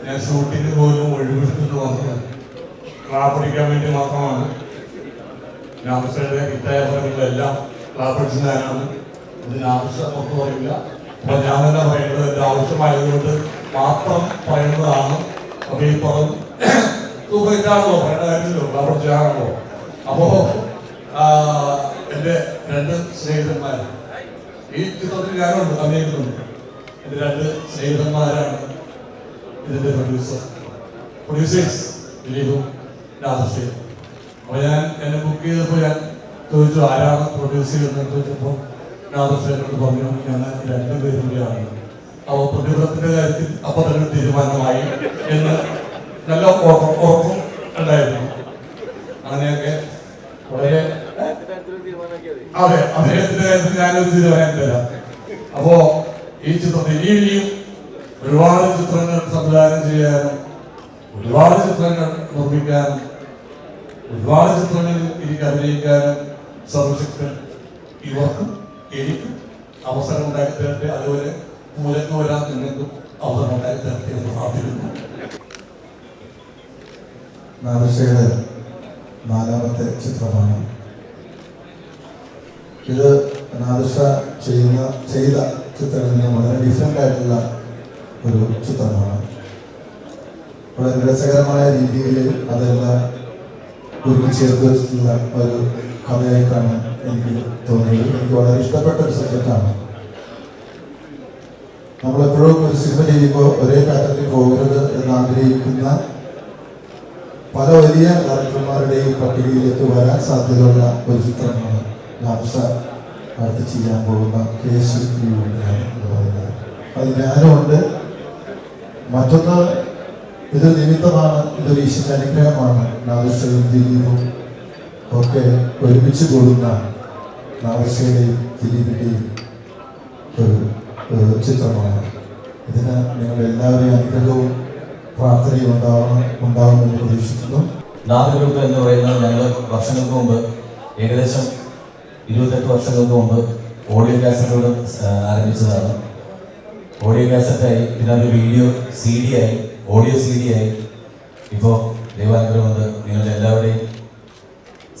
ഞാൻ ഷൂട്ടിന് പോലും ഒഴിവെടുത്തിട്ട് വന്നത് ക്ലാപ്പടിക്കാൻ വേണ്ടി മാത്രമാണ്. നാമസയുടെ ഹിറ്റായ പടങ്ങളെല്ലാം ക്ലാപ്പടിച്ച ഞാനാണ്. ഇതിന് ആവശ്യം ഒന്നും പറയില്ല. അപ്പൊ ഞാൻ തന്നെ പറയുന്നത് എൻ്റെ ആവശ്യമായതുകൊണ്ട് മാത്രം പറയുന്നതാണ്. അപ്പൊ ഈ പറഞ്ഞു സൂപ്പർഹിറ്റാണല്ലോ, പറയേണ്ട കാര്യമില്ലല്ലോ, ക്ലാപ്പടിച്ചാണല്ലോ. അപ്പോ എൻ്റെ രണ്ട് സ്നേഹിതന്മാർ ഈ ചിത്രത്തിൽ ഞാനുണ്ട്, അഭിനയിക്കുന്നുണ്ട്. എൻ്റെ രണ്ട് സ്നേഹിതന്മാരാണ് ഇതിൻ്റെ പ്രൊഡ്യൂസേഴ്സ് ദിലീപും രാധശ്രീയും. അപ്പോൾ ഞാൻ എന്നെ ബുക്ക് ചെയ്തപ്പോൾ ഞാൻ ചോദിച്ചു ആരാണ് പ്രൊഡ്യൂസ് ചെയ്യുന്നത് ചോദിച്ചപ്പോൾ രാധശ്രീയോട് പറഞ്ഞു ഞാൻ രണ്ടുപേരും കൂടിയാണ്. അപ്പോൾ പ്രതിഫലത്തിൻ്റെ കാര്യത്തിൽ അപ്പോൾ തന്നെ തീരുമാനമായി എന്ന് നല്ല ഉറപ്പും ഉണ്ടായിരുന്നു. അങ്ങനെയൊക്കെ വളരെ അതെ അദ്ദേഹത്തിന്റെ കാര്യത്തിൽ ഞാനൊരു തീരുമാനം തരാം. അപ്പോ ഈ ചിത്രത്തിൽ ഇനിയും ഒരുപാട് ചിത്രങ്ങൾ സംവിധാനം ചെയ്യാനും ഒരുപാട് ചിത്രങ്ങൾ നിർമ്മിക്കാനും ഒരുപാട് ചിത്രങ്ങളിൽ എനിക്ക് അഭിനയിക്കാനും സർവശക്തൻ ഇവർക്കും എനിക്കും അവസരം ഉണ്ടാക്കി തരട്ടെ. അതുപോലെ മൂലക്ക് വരാൻ നിങ്ങൾക്കും അവസരം ഉണ്ടാക്കി തരട്ടെ എന്ന് പ്രാർത്ഥിക്കുന്നു. നാദൃശയുടെ 4ാമത്തെ ചിത്രമാണ് ഇത്. നാദൃശ ചെയ്ത ചിത്രങ്ങളിൽ നിന്ന് വളരെ ഡിഫറെൻ്റ് ആയിട്ടുള്ള ഒരു ചിത്രമാണ്. വളരെ രസകരമായ രീതിയിൽ അതെല്ലാം ഒരുക്കി ചേർത്ത് വെച്ചിട്ടുള്ള ഒരു കഥയായിട്ടാണ് എനിക്ക് തോന്നിയത്. എനിക്ക് വളരെ ഇഷ്ടപ്പെട്ട ഒരു സബ്ജക്റ്റാണ്. നമ്മളെപ്പോഴും ഒരു സിനിമ ചെയ്യുമ്പോൾ ഒരേ പാറ്റേണിൽ പോകരുത് എന്ന് ആഗ്രഹിക്കുന്ന പല വലിയ ഡയറക്ടർമാരുടെയും പട്ടികയിലേക്ക് വരാൻ സാധ്യതയുള്ള ഒരു ചിത്രമാണ് നാദൃശ അടുത്ത് ചെയ്യാൻ പോകുന്ന കേസ് എന്ന് പറയുന്നത്. അത് ഞാനുമുണ്ട്. മറ്റൊന്ന് ഇത് നിമിത്തമാണ്, ഇതൊരു ഈശ്വര അനുഗ്രഹമാണ്. നാദൃശയും ദിലീപും ഒക്കെ ഒരുമിച്ച് കൂടുന്ന നാദൃശയുടെയും ദിലീപിൻ്റെയും ഒരു ചിത്രമാണ്. ഇതിന് നിങ്ങളെല്ലാവരുടെയും അനുഗ്രഹവും പ്രാർത്ഥനയും ഉണ്ടാവുമെന്ന് പ്രതീക്ഷിക്കുന്നു. നാദഗ്രൂപ്പ് എന്ന് പറയുന്നത് ഞങ്ങൾ വർഷങ്ങൾക്ക് മുമ്പ്, ഏകദേശം 28 വർഷങ്ങൾക്ക് മുമ്പ് ഓഡിയോ കാസറ്റോട് ആരംഭിച്ചതാണ്. ഓഡിയോ കാസറ്റായി, പിന്നെ അത് വീഡിയോ CD ആയി, ഓഡിയോ CD ആയി. ഇപ്പോൾ ദൈവാനുഗ്രഹമുണ്ട്, നിങ്ങളുടെ എല്ലാവരുടെയും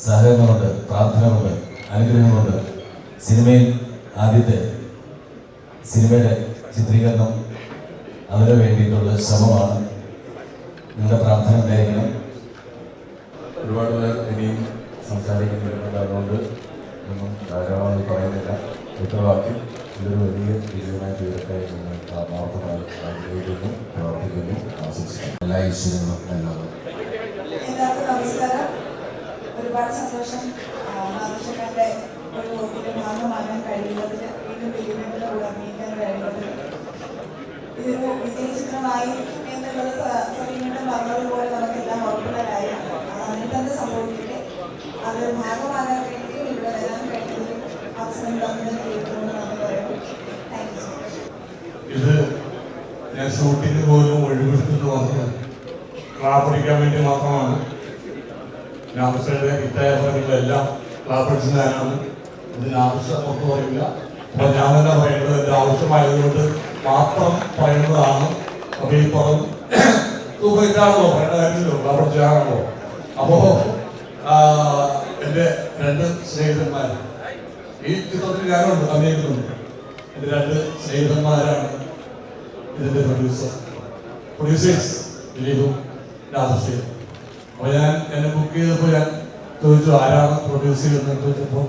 സഹകരണമുണ്ട്, പ്രാർത്ഥനകളുണ്ട്, അനുഗ്രഹമുണ്ട്. സിനിമയിൽ ആദ്യത്തെ സിനിമയുടെ ചിത്രീകരണം അതിനു വേണ്ടിയിട്ടുള്ള ശ്രമമാണ്. നിങ്ങളുടെ പ്രാർത്ഥന ഉണ്ടായിരിക്കണം. ഒരുപാട് പേർ ഇനിയും സംസാരിക്കുന്നുണ്ട്, അതുകൊണ്ട് ഒന്നും ധാരാളമായി പറയുന്നില്ല. ഒറ്റവാക്കിൽ ഇതൊരു വലിയ വിജയമായി തീരട്ടെ എന്ന് ആത്മാർത്ഥമായി ആഗ്രഹിക്കുന്നു, പ്രാർത്ഥിക്കുന്നു, ആശംസിക്കുന്നു. എല്ലാ ഈശ്വരങ്ങളും നല്ലത്. എല്ലാവർക്കും നമസ്കാരം. ഒരുപാട് സന്തോഷം നാദൃശയുടെ ഒരു വോക്കിന്റെ ഭാഗമാകാൻ കഴിയുന്നതിന്, വീണ്ടും ദിലീപിന്റെ കൂടെ അഭിനയിക്കാൻ കഴിയുന്നതിന്. ഇതൊരു വിജയ ചിത്രമായിരിക്കും എന്നുള്ളത് സലീമേട്ടൻ പറഞ്ഞതുപോലെ നമുക്കെല്ലാം ഉറപ്പുള്ള കാര്യമാണ്. അതിൽ തന്നെ സംഭവിക്കട്ടെ. അതൊരു ഭാഗമാകാൻ വേണ്ടിയും ഇവിടെ വരാൻ കഴിയുന്നതിലും അവസരം തന്നതിന് കേൾക്കണമെന്ന് നന്ദി പറയുന്നു. Thank you so much. ഇത് ഞാൻ ഷൂട്ടിന് പോലും ഒഴിവെടുത്തിട്ട് വന്നത് ക്ലാപ്പടിക്കാൻ വേണ്ടി മാത്രമാണ്. നാമസയുടെ ഹിറ്റായ പടങ്ങളെല്ലാം ക്ലാപ്പടിച്ച ഞാനാണ്. ഇതിന് ആവശ്യം ഒന്നും പറയില്ല. അപ്പൊ ഞാൻ തന്നെ പറയുന്നത് എൻ്റെ ആവശ്യമായതുകൊണ്ട് മാത്രം പറയുന്നതാണ്. അപ്പൊ ഈ പറഞ്ഞു സൂപ്പർഹിറ്റാണല്ലോ, പറയേണ്ട കാര്യമില്ലല്ലോ, ക്ലാപ്പടിച്ചാണല്ലോ. അപ്പോ എൻ്റെ രണ്ട് സ്നേഹിതന്മാർ ഈ ചിത്രത്തിൽ ഞാനുണ്ട്, അഭിനയിക്കുന്നുണ്ട്. എൻ്റെ രണ്ട് സ്നേഹിതന്മാരാണ് ഇതിൻ്റെ പ്രൊഡ്യൂസേഴ്സ് ദിലീപും രാധശ്രീയും. അപ്പോൾ ഞാൻ എന്നെ ബുക്ക് ചെയ്തപ്പോൾ ഞാൻ ചോദിച്ചു ആരാണ് പ്രൊഡ്യൂസ് ചെയ്യുന്നത് ചോദിച്ചപ്പോൾ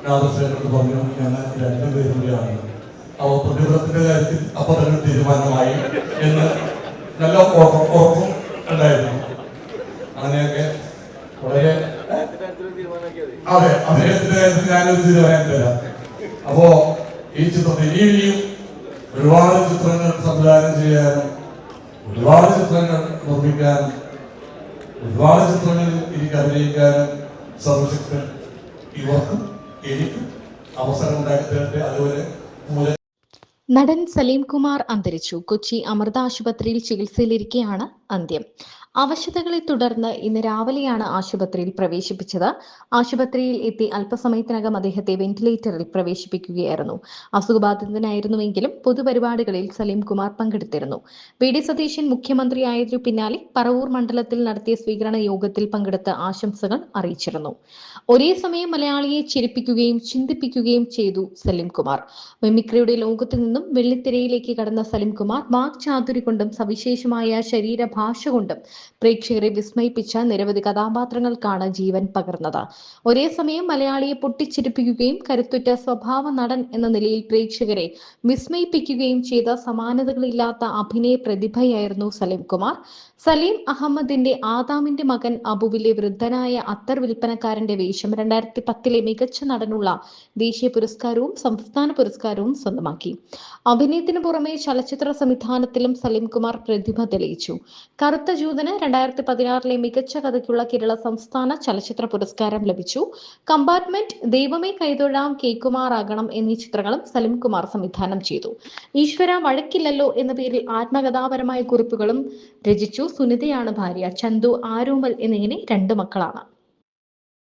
രാധശ്രീയോട് പറഞ്ഞു ഞാൻ രണ്ടുപേരും കൂടിയാണ്. അപ്പോൾ പ്രതിഫലത്തിൻ്റെ കാര്യത്തിൽ അപ്പോൾ തന്നെ തീരുമാനമായി എന്ന് നല്ല ഉറപ്പും ഉണ്ടായിരുന്നു. അങ്ങനെയൊക്കെ വളരെ അതെ അദ്ദേഹത്തിന്റെ കാര്യത്തിൽ ഞാനൊരു തീരുമാനം തരാം. അപ്പോ ഈ ചിത്രത്തിൽ ഇനിയും ഒരുപാട് ചിത്രങ്ങൾ സംവിധാനം ചെയ്യാനും ഒരുപാട് ചിത്രങ്ങൾ നിർമ്മിക്കാനും ഒരുപാട് ചിത്രങ്ങളിൽ എനിക്ക് അഭിനയിക്കാനും സർവശക്തൻ ഇവർക്കും എനിക്കും അവസരം ഉണ്ടാക്കി തരട്ടെ. അതുപോലെ നടൻ സലീം കുമാർ അന്തരിച്ചു. കൊച്ചി അമൃത ആശുപത്രിയിൽ ചികിത്സയിലിരിക്കെയാണ് അന്ത്യം. അവശതകളെ തുടർന്ന് ഇന്ന് രാവിലെയാണ് ആശുപത്രിയിൽ പ്രവേശിപ്പിച്ചത്. ആശുപത്രിയിൽ എത്തി അല്പസമയത്തിനകം അദ്ദേഹത്തെ വെന്റിലേറ്ററിൽ പ്രവേശിപ്പിക്കുകയായിരുന്നു. അസുഖബാധിതനായിരുന്നുവെങ്കിലും പൊതുപരിപാടികളിൽ സലീം കുമാർ പങ്കെടുത്തിരുന്നു. വി.ഡി. സതീശൻ മുഖ്യമന്ത്രിയായതിനു പിന്നാലെ പറവൂർ മണ്ഡലത്തിൽ നടത്തിയ സ്വീകരണ യോഗത്തിൽ പങ്കെടുത്ത് ആശംസകൾ അറിയിച്ചിരുന്നു. ഒരേ സമയം മലയാളിയെ ചിരിപ്പിക്കുകയും ചിന്തിപ്പിക്കുകയും ചെയ്തു സലീം കുമാർ. മിമിക്രിയുടെ ലോകത്തു നിന്നും വെള്ളിത്തിരയിലേക്ക് കടന്ന സലീം കുമാർ വാക്ചാതുരി കൊണ്ടും സവിശേഷമായ ശരീരഭാഷ കൊണ്ടും പ്രേക്ഷകരെ വിസ്മയിപ്പിച്ച നിരവധി കഥാപാത്രങ്ങൾക്കാണ് ജീവൻ പകർന്നത്. ഒരേ സമയം മലയാളിയെ പൊട്ടിച്ചിരിപ്പിക്കുകയും കരുത്തുറ്റ സ്വഭാവ നടൻ എന്ന നിലയിൽ പ്രേക്ഷകരെ വിസ്മയിപ്പിക്കുകയും ചെയ്ത സമാനതകളില്ലാത്ത അഭിനയ പ്രതിഭയായിരുന്നു സലീം കുമാർ. സലീം അഹമ്മദിന്റെ ആദാമിന്റെ മകൻ അബുവിലെ വൃദ്ധനായ അത്തർ വിൽപ്പനക്കാരന്റെ വേഷം 2010 മികച്ച നടനുള്ള ദേശീയ പുരസ്കാരവും സംസ്ഥാന പുരസ്കാരവും സ്വന്തമാക്കി. അഭിനയത്തിന് പുറമെ ചലച്ചിത്ര സംവിധാനത്തിലും സലീം കുമാർ പ്രതിഭ തെളിയിച്ചു. കറുത്ത ജൂതന് 2016 മികച്ച കഥയ്ക്കുള്ള കേരള സംസ്ഥാന ചലച്ചിത്ര പുരസ്കാരം ലഭിച്ചു. കമ്പാർട്ട്മെന്റ്, ദൈവമേ കൈതൊഴാം, കേക്കുമാറാകണം എന്നീ ചിത്രങ്ങളും സലീം കുമാർ സംവിധാനം ചെയ്തു. ഈശ്വര വഴക്കില്ലല്ലോ എന്ന പേരിൽ ആത്മകഥാപരമായ കുറിപ്പുകളും രചിച്ചു. സുനിതയാണ് ഭാര്യ. ചന്തു, ആരോമൽ എന്നിങ്ങനെ 2 മക്കളാണ്.